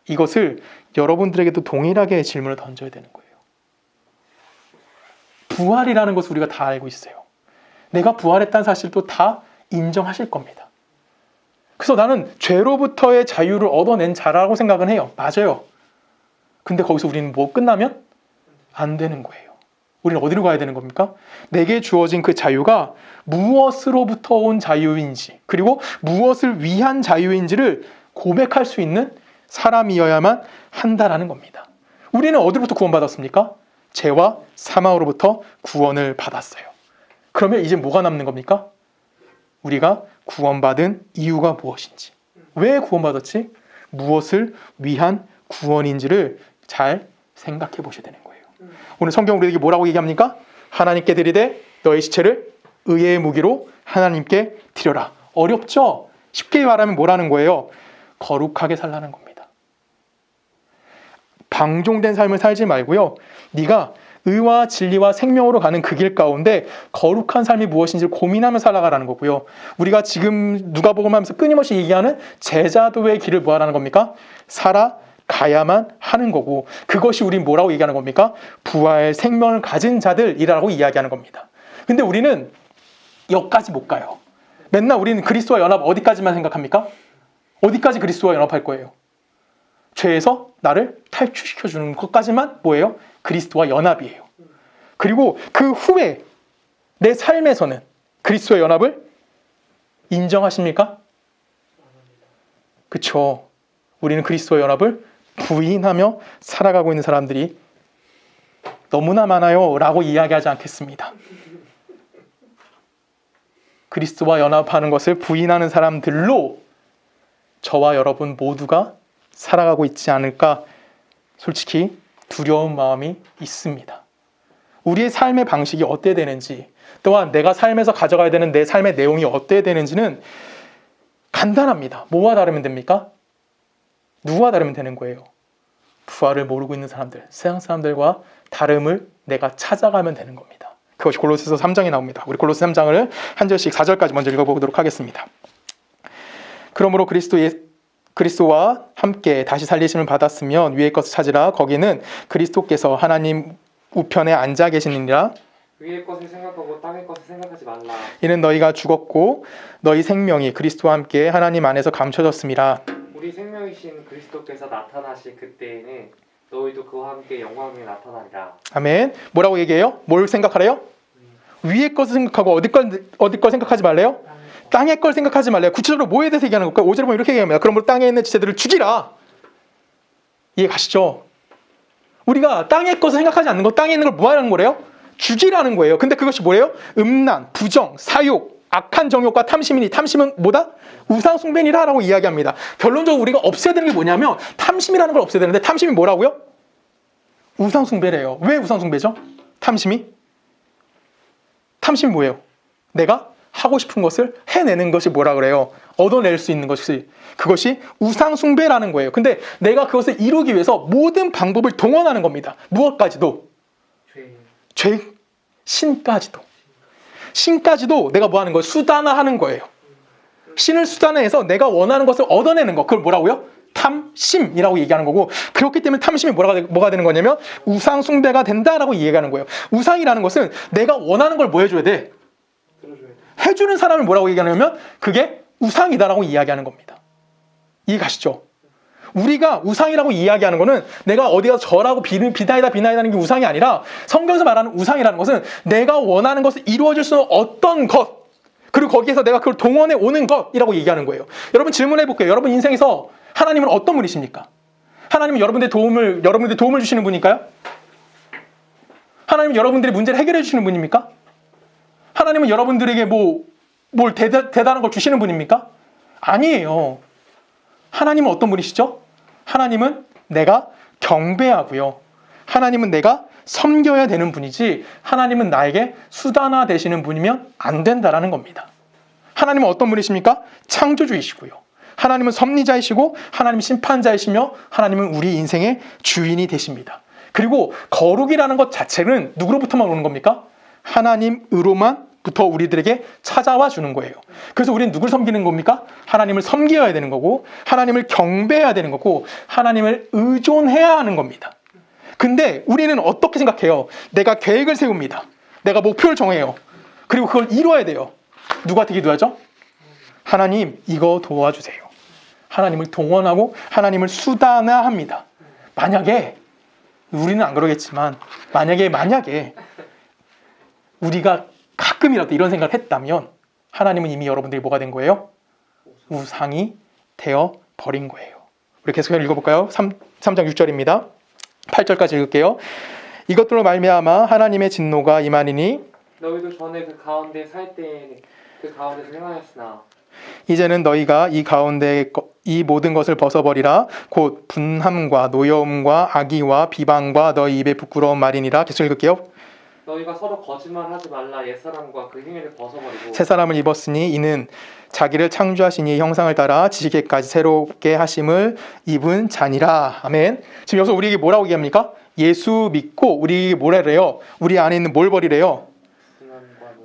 이것을 여러분들에게도 동일하게 질문을 던져야 되는 거예요. 부활이라는 것을 우리가 다 알고 있어요. 내가 부활했다는 사실도 다 인정하실 겁니다. 그래서 나는 죄로부터의 자유를 얻어낸 자라고 생각은 해요. 맞아요. 근데 거기서 우리는 뭐 끝나면 안 되는 거예요. 우리는 어디로 가야 되는 겁니까? 내게 주어진 그 자유가 무엇으로부터 온 자유인지, 그리고 무엇을 위한 자유인지를 고백할 수 있는 사람이어야만 한다라는 겁니다. 우리는 어디로부터 구원받았습니까? 죄와 사망으로부터 구원을 받았어요. 그러면 이제 뭐가 남는 겁니까? 우리가 구원받은 이유가 무엇인지, 왜 구원받았지? 무엇을 위한 구원인지를 잘 생각해 보셔야 되는 거예요. 오늘 성경 우리에게 뭐라고 얘기합니까? 하나님께 드리되 너의 시체를 의의 무기로 하나님께 드려라. 어렵죠? 쉽게 말하면 뭐라는 거예요? 거룩하게 살라는 겁니다. 방종된 삶을 살지 말고요. 네가 의와 진리와 생명으로 가는 그 길 가운데 거룩한 삶이 무엇인지를 고민하며 살아가라는 거고요. 우리가 지금 누가복음 하면서 끊임없이 얘기하는 제자도의 길을 뭐하라는 겁니까? 살아가야만 하는 거고, 그것이 우린 뭐라고 얘기하는 겁니까? 부활 생명을 가진 자들이라고 이야기하는 겁니다. 근데 우리는 여기까지 못 가요. 맨날 우리는 그리스도와 연합 어디까지만 생각합니까? 어디까지 그리스도와 연합할 거예요? 죄에서 나를 탈출시켜주는 것까지만 뭐예요? 그리스도와 연합이에요. 그리고 그 후에 내 삶에서는 그리스도의 연합을 인정하십니까? 그렇죠. 우리는 그리스도의 연합을 부인하며 살아가고 있는 사람들이 너무나 많아요 라고 이야기하지 않겠습니다. 그리스도와 연합하는 것을 부인하는 사람들로 저와 여러분 모두가 살아가고 있지 않을까, 솔직히 두려운 마음이 있습니다. 우리의 삶의 방식이 어때야 되는지, 또한 내가 삶에서 가져가야 되는 내 삶의 내용이 어때야 되는지는 간단합니다. 뭐와 다르면 됩니까? 누구와 다르면 되는 거예요? 부활을 모르고 있는 사람들, 세상 사람들과 다름을 내가 찾아가면 되는 겁니다. 그것이 골로새서 3장에 나옵니다. 우리 골로새 3장을 한 절씩 4절까지 먼저 읽어보도록 하겠습니다. 그러므로 그리스도와 함께 다시 살리심을 받았으면 위의 것을 찾으라. 거기는 그리스도께서 하나님 우편에 앉아 계시느니라. 위의 것을 생각하고 땅의 것을 생각하지 말라. 이는 너희가 죽었고 너희 생명이 그리스도와 함께 하나님 안에서 감춰졌음이라. 우리 생명이신 그리스도께서 나타나실 그때에는 너희도 그와 함께 영광에 나타나리라. 아멘. 뭐라고 얘기해요? 뭘 생각하래요? 위의 것을 생각하고 어디 걸 생각하지 말래요? 땅의 걸 생각하지 말래요. 구체적으로 뭐에 대해서 얘기하는 걸까요? 5절에 보면 이렇게 얘기합니다. 그러므로 땅에 있는 지체들을 죽이라. 이해 가시죠? 우리가 땅의 것을 생각하지 않는 거, 땅에 있는 걸 뭐 하는 거래요? 죽이라는 거예요. 근데 그것이 뭐래요? 음란, 부정, 사욕, 악한 정욕과 탐심이니, 탐심은 뭐다? 우상숭배니라 라고 이야기합니다. 결론적으로 우리가 없애야 되는 게 뭐냐면 탐심이라는 걸 없애야 되는데, 탐심이 뭐라고요? 우상숭배래요. 왜 우상숭배죠? 탐심이 뭐예요? 내가 하고 싶은 것을 해내는 것이 뭐라 그래요? 얻어낼 수 있는 것이, 그것이 우상숭배라는 거예요. 근데 내가 그것을 이루기 위해서 모든 방법을 동원하는 겁니다. 무엇까지도? 죄, 신까지도 내가 뭐 하는 거예요? 수단화하는 거예요. 신을 수단화해서 내가 원하는 것을 얻어내는 거, 그걸 뭐라고요? 탐심이라고 얘기하는 거고, 그렇기 때문에 탐심이 뭐가 되는 거냐면 우상숭배가 된다라고 얘기하는 거예요. 우상이라는 것은 내가 원하는 걸 뭐 해줘야 돼? 해주는 사람을 뭐라고 얘기하냐면 그게 우상이다라고 이야기하는 겁니다. 이해 가시죠? 우리가 우상이라고 이야기하는 거는 내가 어디 가서 절하고 비나이다는 게 우상이 아니라, 성경에서 말하는 우상이라는 것은 내가 원하는 것을 이루어질 수 있는 어떤 것, 그리고 거기에서 내가 그걸 동원해 오는 것이라고 얘기하는 거예요. 여러분 질문해 볼게요. 여러분 인생에서 하나님은 어떤 분이십니까? 하나님은 여러분들의 도움을 주시는 분일까요? 하나님은 여러분들의 문제를 해결해 주시는 분입니까? 하나님은 여러분들에게 뭘 대단한 걸 주시는 분입니까? 아니에요. 하나님은 어떤 분이시죠? 하나님은 내가 경배하고요. 하나님은 내가 섬겨야 되는 분이지, 하나님은 나에게 수단화 되시는 분이면 안 된다라는 겁니다. 하나님은 어떤 분이십니까? 창조주이시고요. 하나님은 섭리자이시고 하나님은 심판자이시며 하나님은 우리 인생의 주인이 되십니다. 그리고 거룩이라는 것 자체는 누구로부터만 오는 겁니까? 하나님으로만부터 우리들에게 찾아와 주는 거예요. 그래서 우리는 누굴 섬기는 겁니까? 하나님을 섬겨야 되는 거고, 하나님을 경배해야 되는 거고, 하나님을 의존해야 하는 겁니다. 근데 우리는 어떻게 생각해요? 내가 계획을 세웁니다. 내가 목표를 정해요. 그리고 그걸 이루어야 돼요. 누구한테 기도하죠? 하나님, 이거 도와주세요. 하나님을 동원하고 하나님을 수단화합니다. 만약에 우리는 안 그러겠지만 만약에 우리가 가끔이라도 이런 생각을 했다면 하나님은 이미 여러분들이 뭐가 된 거예요? 우상이 되어 버린 거예요. 우리 계속해서 읽어볼까요? 3장 6절입니다. 8절까지 읽을게요. 이것들로 말미암아 하나님의 진노가 임하니니 너희도 전에 그 가운데 살 때에 그 가운데서 행하였으나 이제는 너희가 이 모든 것을 벗어버리라. 곧 분함과 노여움과 악의와 비방과 너희 입에 부끄러운 말이니라. 계속 읽을게요. 너희가 서로 거짓말하지 말라. 옛사람과 그 행위를 벗어버리고 새 사람을 입었으니 이는 자기를 창조하신 이의 형상을 따라 지식에까지 새롭게 하심을 입은 자니라. 아멘. 지금 여기서 우리에게 뭐라고 얘기합니까? 예수 믿고 우리에게 뭐라 그래요? 우리 안에 있는 뭘 버리래요?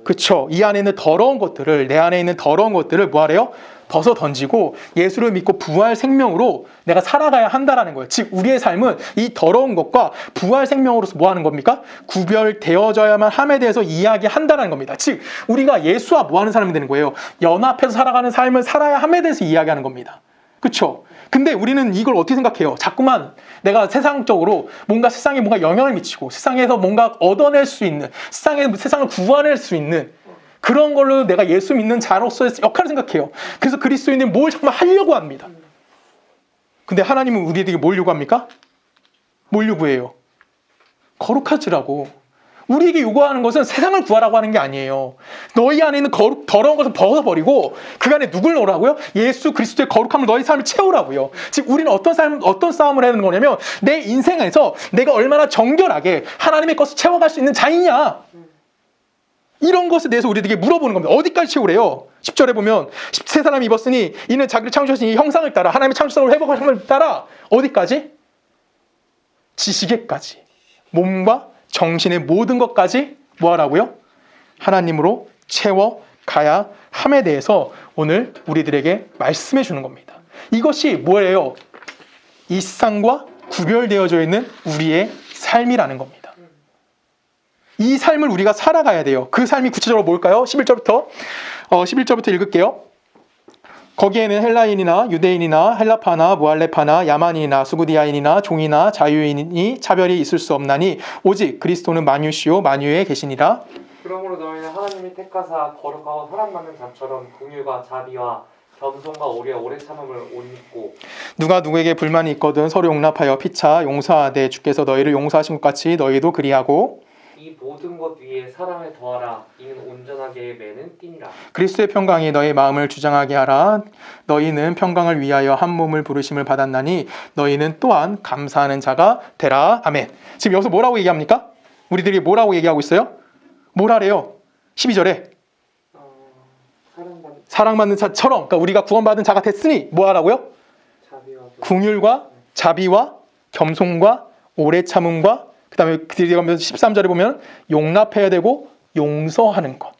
그렇죠. 이 안에 있는 더러운 것들을, 내 안에 있는 더러운 것들을 뭐 하래요? 벗어 던지고 예수를 믿고 부활 생명으로 내가 살아가야 한다라는 거예요. 즉 우리의 삶은 이 더러운 것과 부활 생명으로서 뭐 하는 겁니까? 구별되어져야만 함에 대해서 이야기한다는 겁니다. 즉 우리가 예수와 뭐 하는 사람이 되는 거예요? 연합해서 살아가는 삶을 살아야 함에 대해서 이야기하는 겁니다. 그렇죠? 근데 우리는 이걸 어떻게 생각해요? 자꾸만 내가 세상적으로 세상에 뭔가 영향을 미치고 세상에서 뭔가 얻어낼 수 있는, 세상을 구원할 수 있는 그런 걸로 내가 예수 믿는 자로서의 역할을 생각해요. 그래서 그리스도인들이 뭘 정말 하려고 합니다. 근데 하나님은 우리에게 뭘 요구합니까? 뭘 요구해요? 거룩하지라고. 우리에게 요구하는 것은 세상을 구하라고 하는 게 아니에요. 너희 안에 있는 더러운 것을 벗어버리고 그 안에 누굴 넣으라고요? 예수 그리스도의 거룩함을 너희 삶을 채우라고요. 즉 우리는 어떤 싸움을 해야 되는 거냐면 내 인생에서 내가 얼마나 정결하게 하나님의 것을 채워갈 수 있는 자이냐, 이런 것에 대해서 우리에게 물어보는 겁니다. 어디까지 채우래요? 10절에 보면 새 사람이 입었으니 이는 자기를 창조하신 이 형상을 따라, 하나님의 창조성을 회복하심을 따라 어디까지? 지식에까지, 몸과 정신의 모든 것까지 뭐 하라고요? 하나님으로 채워가야 함에 대해서 오늘 우리들에게 말씀해 주는 겁니다. 이것이 뭐예요? 이 세상과 구별되어져 있는 우리의 삶이라는 겁니다. 이 삶을 우리가 살아가야 돼요. 그 삶이 구체적으로 뭘까요? 11절부터 읽을게요. 거기에는 헬라인이나 유대인이나 헬라파나 무할레파나 야만인이나 수구디아인이나 종이나 자유인이 차별이 있을 수 없나니 오직 그리스도는 만유시요 만유에 계시니라. 그러므로 너희는 하나님이 택하사 거룩하고 사랑받는 자처럼 긍휼과 자비와 겸손과 오리와 오래 참음을 옷 입고 누가 누구에게 불만이 있거든 서로 용납하여 피차 용서하되 주께서 너희를 용서하신 것 같이 너희도 그리하고 이 모든 것 위에 사랑을 더하라. 이는 온전하게 매는 띠니라. 그리스도의 평강이 너희 마음을 주장하게 하라. 너희는 평강을 위하여 한 몸을 부르심을 받았나니 너희는 또한 감사하는 자가 되라. 아멘. 지금 여기서 뭐라고 얘기합니까? 우리들이 뭐라고 얘기하고 있어요? 뭐라래요? 12절에 사랑받는 자처럼, 그러니까 우리가 구원받은 자가 됐으니 뭐 하라고요? 긍휼과 자비와 겸손과 오래 참음과 그 다음에 뒤에가면서 13절에 보면 용납해야 되고 용서하는 것.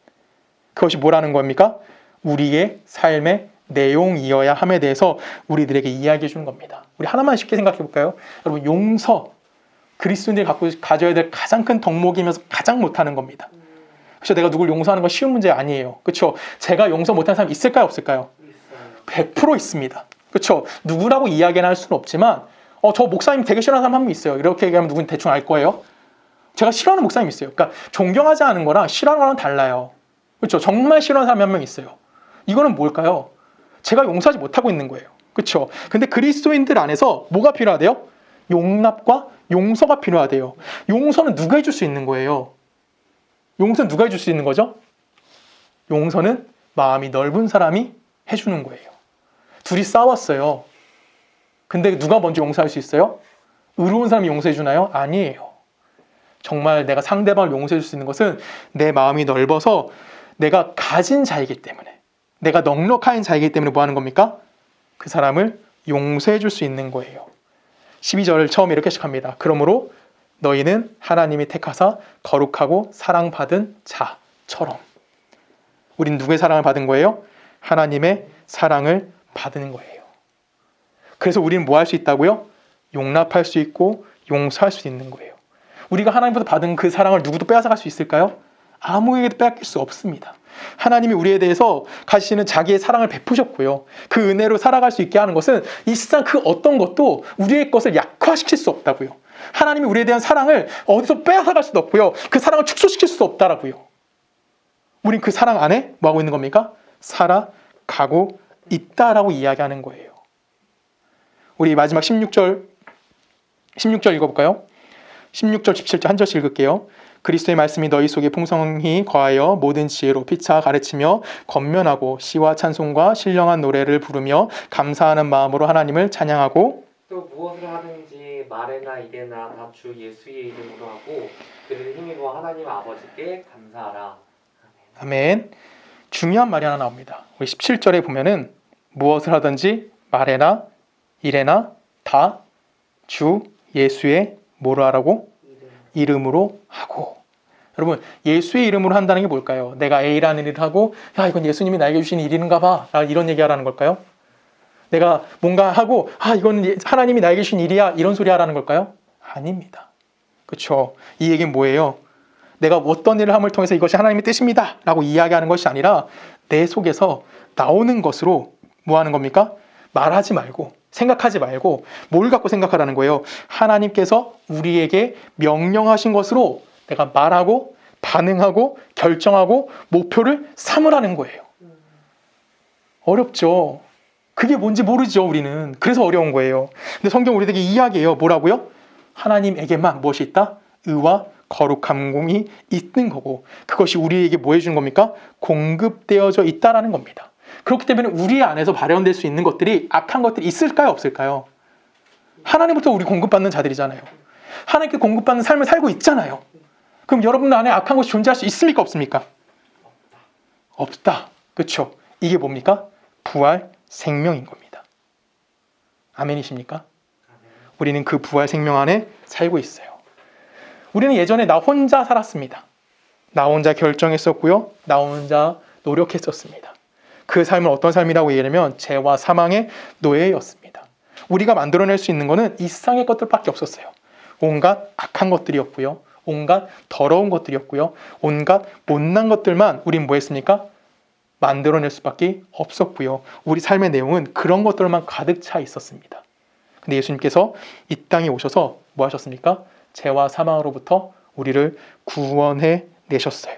그것이 뭐라는 겁니까? 우리의 삶의 내용이어야 함에 대해서 우리들에게 이야기해 주는 겁니다. 우리 하나만 쉽게 생각해 볼까요? 여러분, 용서, 그리스도인들이 가져야 될 가장 큰 덕목이면서 가장 못하는 겁니다. 그렇죠? 내가 누굴 용서하는 건 쉬운 문제 아니에요. 그렇죠? 제가 용서 못하는 사람이 있을까요? 없을까요? 100% 있습니다. 그렇죠? 누구라고 이야기는 할 수는 없지만 저 목사님 되게 싫어하는 사람 한 명 있어요. 이렇게 얘기하면 누군 대충 알 거예요. 제가 싫어하는 목사님 있어요. 그러니까 존경하지 않은 거랑 싫어하는 거랑 달라요. 그렇죠? 정말 싫어하는 사람이 한 명 있어요. 이거는 뭘까요? 제가 용서하지 못하고 있는 거예요. 그렇죠? 근데 그리스도인들 안에서 뭐가 필요하대요? 용납과 용서가 필요하대요. 용서는 누가 해줄 수 있는 거예요? 용서는 누가 해줄 수 있는 거죠? 용서는 마음이 넓은 사람이 해주는 거예요. 둘이 싸웠어요. 근데 누가 먼저 용서할 수 있어요? 의로운 사람이 용서해 주나요? 아니에요. 정말 내가 상대방을 용서해 줄 수 있는 것은 내 마음이 넓어서 내가 가진 자이기 때문에, 내가 넉넉한 자이기 때문에 뭐 하는 겁니까? 그 사람을 용서해 줄 수 있는 거예요. 12절 처음에 이렇게 시작합니다. 그러므로 너희는 하나님이 택하사 거룩하고 사랑받은 자처럼. 우린 누구의 사랑을 받은 거예요? 하나님의 사랑을 받는 거예요. 그래서 우리는 뭐 할 수 있다고요? 용납할 수 있고 용서할 수 있는 거예요. 우리가 하나님부터 받은 그 사랑을 누구도 빼앗아갈 수 있을까요? 아무에게도 빼앗길 수 없습니다. 하나님이 우리에 대해서 가시는 자기의 사랑을 베푸셨고요. 그 은혜로 살아갈 수 있게 하는 것은 이 세상 그 어떤 것도 우리의 것을 약화시킬 수 없다고요. 하나님이 우리에 대한 사랑을 어디서 빼앗아갈 수도 없고요. 그 사랑을 축소시킬 수도 없다라고요. 우린 그 사랑 안에 뭐 하고 있는 겁니까? 살아가고 있다라고 이야기하는 거예요. 우리 마지막 16절 읽어볼까요? 16절, 17절 한 절씩 읽을게요. 그리스도의 말씀이 너희 속에 풍성히 거하여 모든 지혜로 피차 가르치며 권면하고 시와 찬송과 신령한 노래를 부르며 감사하는 마음으로 하나님을 찬양하고 또 무엇을 하든지 말에나 일에나 다 주 예수의 이름으로 하고 그를 힘입어 하나님 아버지께 감사하라. 아멘. 중요한 말이 하나 나옵니다. 우리 17절에 보면은 무엇을 하든지 말에나 일에나 다 주 예수의 뭐로 하라고? 이름으로 하고. 여러분, 예수의 이름으로 한다는 게 뭘까요? 내가 A라는 일을 하고 야, 이건 예수님이 나에게 주신 일인가 봐, 이런 얘기 하라는 걸까요? 내가 뭔가 하고 이건 하나님이 나에게 주신 일이야, 이런 소리 하라는 걸까요? 아닙니다. 그렇죠? 이 얘기는 뭐예요? 내가 어떤 일을 함을 통해서 이것이 하나님의 뜻입니다 라고 이야기하는 것이 아니라 내 속에서 나오는 것으로 뭐 하는 겁니까? 말하지 말고 생각하지 말고 뭘 갖고 생각하라는 거예요? 하나님께서 우리에게 명령하신 것으로 내가 말하고 반응하고 결정하고 목표를 삼으라는 거예요. 어렵죠? 그게 뭔지 모르죠, 우리는. 그래서 어려운 거예요. 근데 성경 우리에게 이야기해요. 뭐라고요? 하나님에게만 무엇이 있다? 의와 거룩함이 있는 거고, 그것이 우리에게 뭐 해주는 겁니까? 공급되어져 있다라는 겁니다. 그렇기 때문에 우리 안에서 발현될 수 있는 것들이, 악한 것들이 있을까요, 없을까요? 하나님부터 우리 공급받는 자들이잖아요. 하나님께 공급받는 삶을 살고 있잖아요. 그럼 여러분 안에 악한 것이 존재할 수 있습니까, 없습니까? 없다. 그렇죠? 이게 뭡니까? 부활 생명인 겁니다. 아멘이십니까? 우리는 그 부활 생명 안에 살고 있어요. 우리는 예전에 나 혼자 살았습니다. 나 혼자 결정했었고요. 나 혼자 노력했었습니다. 그 삶은 어떤 삶이라고 얘기하면 죄와 사망의 노예였습니다. 우리가 만들어낼 수 있는 것은 이 세상의 것들밖에 없었어요. 온갖 악한 것들이었고요. 온갖 더러운 것들이었고요. 온갖 못난 것들만 우린 뭐 했습니까? 만들어낼 수밖에 없었고요. 우리 삶의 내용은 그런 것들만 가득 차 있었습니다. 근데 예수님께서 이 땅에 오셔서 뭐 하셨습니까? 죄와 사망으로부터 우리를 구원해 내셨어요.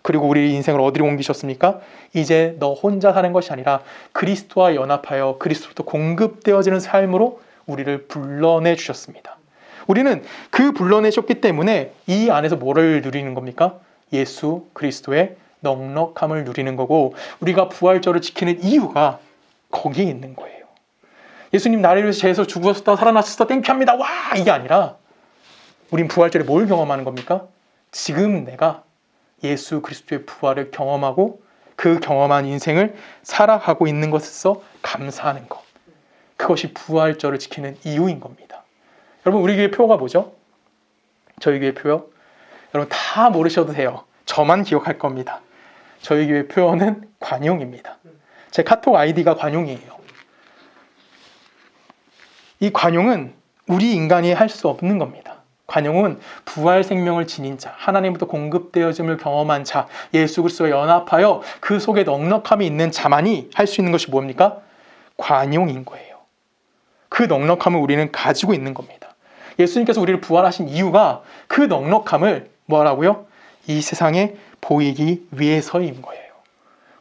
그리고 우리 인생을 어디로 옮기셨습니까? 이제 너 혼자 사는 것이 아니라 그리스도와 연합하여 그리스도로부터 공급되어지는 삶으로 우리를 불러내 주셨습니다. 우리는 그 불러내셨기 때문에 이 안에서 뭐를 누리는 겁니까? 예수 그리스도의 넉넉함을 누리는 거고, 우리가 부활절을 지키는 이유가 거기에 있는 거예요. 예수님 나를 위해서 죄에서 죽으셨다 살아나셨다 땡큐합니다 와 이게 아니라, 우린 부활절에 뭘 경험하는 겁니까? 지금 내가 예수 그리스도의 부활을 경험하고 그 경험한 인생을 살아가고 있는 것에서 감사하는 것. 그것이 부활절을 지키는 이유인 겁니다. 여러분, 우리 교회 표가 뭐죠? 저희 교회 표요? 여러분 다 모르셔도 돼요. 저만 기억할 겁니다. 저희 교회 표어는 관용입니다. 제 카톡 아이디가 관용이에요. 이 관용은 우리 인간이 할 수 없는 겁니다. 관용은 부활 생명을 지닌 자, 하나님부터 공급되어짐을 경험한 자, 예수 그리스도와 연합하여 그 속에 넉넉함이 있는 자만이 할 수 있는 것이 뭡니까? 관용인 거예요. 그 넉넉함을 우리는 가지고 있는 겁니다. 예수님께서 우리를 부활하신 이유가 그 넉넉함을 뭐라고요? 이 세상에 보이기 위해서인 거예요.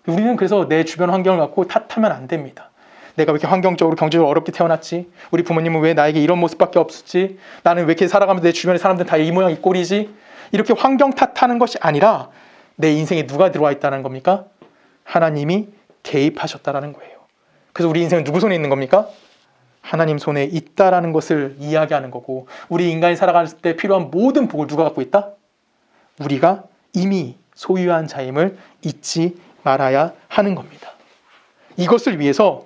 우리는 그래서 내 주변 환경을 갖고 탓하면 안 됩니다. 내가 왜 이렇게 환경적으로 경제적으로 어렵게 태어났지? 우리 부모님은 왜 나에게 이런 모습밖에 없었지? 나는 왜 이렇게 살아가면서 내 주변의 사람들은 다 이 모양 이 꼴이지? 이렇게 환경 탓하는 것이 아니라 내 인생에 누가 들어와 있다는 겁니까? 하나님이 개입하셨다라는 거예요. 그래서 우리 인생은 누구 손에 있는 겁니까? 하나님 손에 있다라는 것을 이야기하는 거고, 우리 인간이 살아갈 때 필요한 모든 복을 누가 갖고 있다? 우리가 이미 소유한 자임을 잊지 말아야 하는 겁니다. 이것을 위해서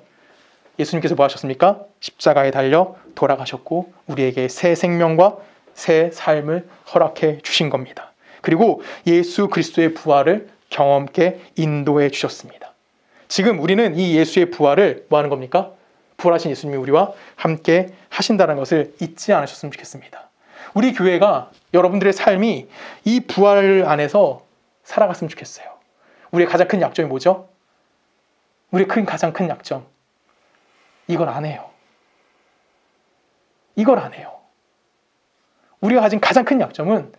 예수님께서 뭐 하셨습니까? 십자가에 달려 돌아가셨고 우리에게 새 생명과 새 삶을 허락해 주신 겁니다. 그리고 예수 그리스도의 부활을 경험케 인도해 주셨습니다. 지금 우리는 이 예수의 부활을 뭐 하는 겁니까? 부활하신 예수님이 우리와 함께 하신다는 것을 잊지 않으셨으면 좋겠습니다. 우리 교회가, 여러분들의 삶이 이 부활 안에서 살아갔으면 좋겠어요. 우리의 가장 큰 약점이 뭐죠? 우리의 가장 큰 약점, 이걸 안 해요. 이걸 안 해요. 우리가 가진 가장 큰 약점은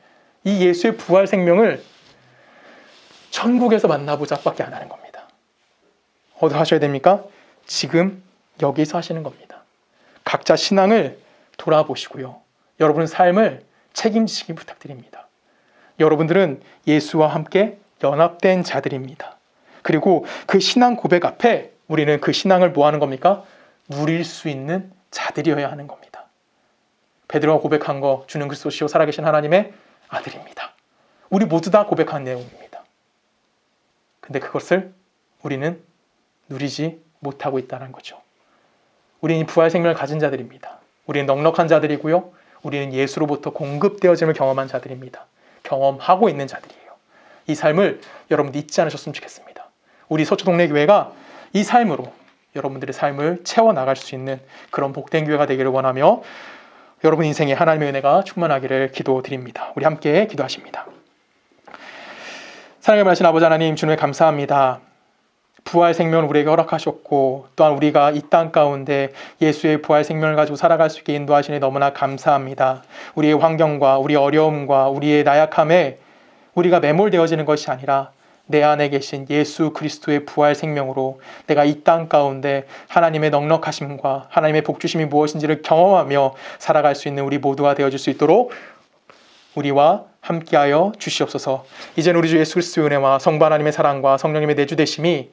이 예수의 부활 생명을 천국에서 만나보자 밖에 안 하는 겁니다. 어디서 하셔야 됩니까? 지금 여기서 하시는 겁니다. 각자 신앙을 돌아보시고요. 여러분의 삶을 책임지시기 부탁드립니다. 여러분들은 예수와 함께 연합된 자들입니다. 그리고 그 신앙 고백 앞에 우리는 그 신앙을 뭐 하는 겁니까? 누릴 수 있는 자들이어야 하는 겁니다. 베드로가 고백한 거, 주는 그리스도시요 살아계신 하나님의 아들입니다. 우리 모두 다 고백한 내용입니다. 근데 그것을 우리는 누리지 못하고 있다는 거죠. 우리는 부활 생명을 가진 자들입니다. 우리는 넉넉한 자들이고요. 우리는 예수로부터 공급되어짐을 경험한 자들입니다. 경험하고 있는 자들이에요. 이 삶을 여러분 잊지 않으셨으면 좋겠습니다. 우리 서초동네교회가 이 삶으로 여러분들의 삶을 채워나갈 수 있는 그런 복된 교회가 되기를 원하며 여러분 인생에 하나님의 은혜가 충만하기를 기도드립니다. 우리 함께 기도하십니다. 사랑의 말씀 아버지 하나님, 주님에 감사합니다. 부활 생명을 우리에게 허락하셨고 또한 우리가 이 땅 가운데 예수의 부활 생명을 가지고 살아갈 수 있게 인도하시니 너무나 감사합니다. 우리의 환경과 우리의 어려움과 우리의 나약함에 우리가 매몰되어지는 것이 아니라 내 안에 계신 예수 그리스도의 부활 생명으로 내가 이 땅 가운데 하나님의 넉넉하심과 하나님의 복주심이 무엇인지를 경험하며 살아갈 수 있는 우리 모두가 되어줄 수 있도록 우리와 함께하여 주시옵소서. 이제는 우리 주 예수 그리스도의 은혜와 성부 하나님의 사랑과 성령님의 내주되심이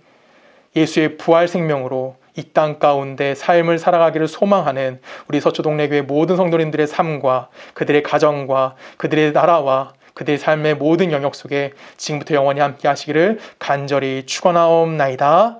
예수의 부활 생명으로 이 땅 가운데 삶을 살아가기를 소망하는 우리 서초동네교회 모든 성도님들의 삶과 그들의 가정과 그들의 나라와 그들의 삶의 모든 영역 속에 지금부터 영원히 함께 하시기를 간절히 축원하옵나이다.